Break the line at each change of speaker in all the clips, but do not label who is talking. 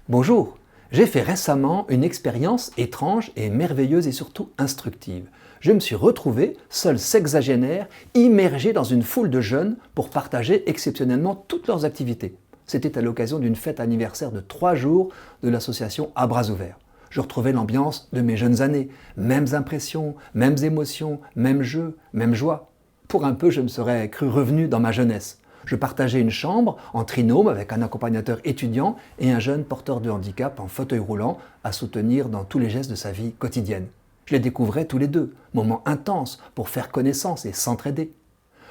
Bonjour, j'ai fait récemment une expérience étrange et merveilleuse et surtout instructive. Je me suis retrouvé, seul sexagénaire, immergé dans une foule de jeunes pour partager exceptionnellement toutes leurs activités. C'était à l'occasion d'une fête anniversaire de 3 jours de l'association À Bras Ouverts. Je retrouvais l'ambiance de mes jeunes années, mêmes impressions, mêmes émotions, mêmes jeux, même joie. Pour un peu, je me serais cru revenu dans ma jeunesse. Je partageais une chambre en trinôme avec un accompagnateur étudiant et un jeune porteur de handicap en fauteuil roulant à soutenir dans tous les gestes de sa vie quotidienne. Je les découvrais tous les deux, moment intense pour faire connaissance et s'entraider.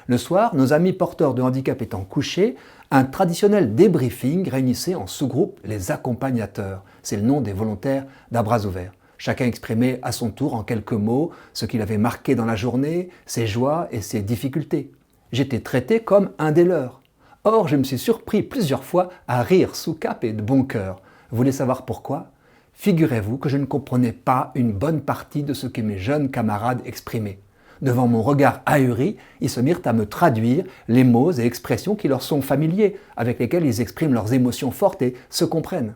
Le soir, nos amis porteurs de handicap étant couchés, un traditionnel débriefing réunissait en sous-groupe les accompagnateurs. C'est le nom des volontaires d'À Bras Ouverts. Chacun exprimait à son tour en quelques mots ce qu'il avait marqué dans la journée, ses joies et ses difficultés. J'étais traité comme un des leurs. Or, je me suis surpris plusieurs fois à rire sous cape et de bon cœur. Vous voulez savoir pourquoi ? Figurez-vous que je ne comprenais pas une bonne partie de ce que mes jeunes camarades exprimaient. Devant mon regard ahuri, ils se mirent à me traduire les mots et expressions qui leur sont familiers, avec lesquels ils expriment leurs émotions fortes et se comprennent.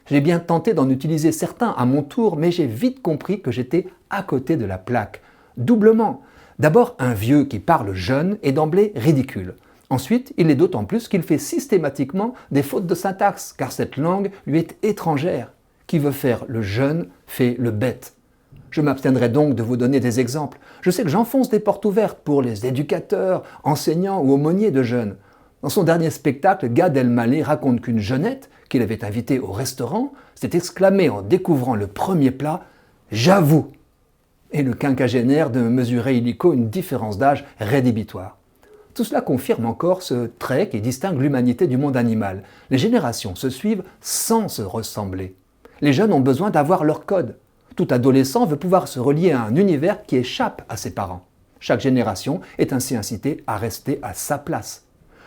J'ai bien tenté d'en utiliser certains à mon tour, mais j'ai vite compris que j'étais à côté de la plaque. Doublement. D'abord, un vieux qui parle jeune est d'emblée ridicule. Ensuite, il l'est d'autant plus qu'il fait systématiquement des fautes de syntaxe, car cette langue lui est étrangère. Qui veut faire le jeune fait le bête. Je m'abstiendrai donc de vous donner des exemples. Je sais que j'enfonce des portes ouvertes pour les éducateurs, enseignants ou aumôniers de jeunes. Dans son dernier spectacle, Gad Elmaleh raconte qu'une jeunette qu'il avait invitée au restaurant s'est exclamée en découvrant le premier plat « J'avoue !» et le quinquagénaire de mesurer illico une différence d'âge rédhibitoire. Tout cela confirme encore ce trait qui distingue l'humanité du monde animal. Les générations se suivent sans se ressembler. Les jeunes ont besoin d'avoir leur code. Tout adolescent veut pouvoir se relier à un univers qui échappe à ses parents. Chaque génération est ainsi incitée à rester à sa place.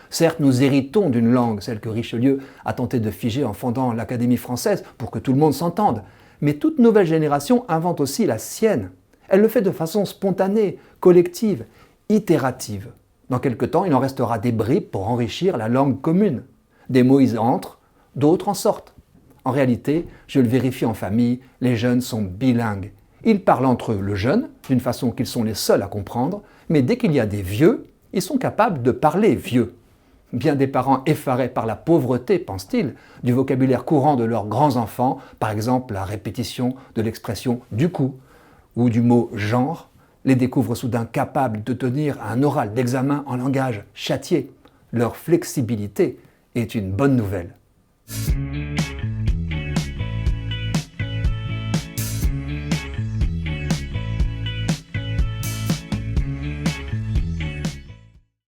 Certes, nous héritons d'une langue, celle que Richelieu a tenté de figer en fondant l'Académie française pour que tout le monde s'entende, mais toute nouvelle génération invente aussi la sienne. Elle le fait de façon spontanée, collective, itérative. Dans quelque temps, il en restera des bribes pour enrichir la langue commune. Des mots y entrent, d'autres en sortent. En réalité, je le vérifie en famille, les jeunes sont bilingues. Ils parlent entre eux, le jeune, d'une façon qu'ils sont les seuls à comprendre, mais dès qu'il y a des vieux, ils sont capables de parler vieux. Bien des parents effarés par la pauvreté, pensent-ils, du vocabulaire courant de leurs grands-enfants, par exemple la répétition de l'expression « du coup » ou du mot « genre », les découvrent soudain capables de tenir un oral d'examen en langage châtié. Leur flexibilité est une bonne nouvelle.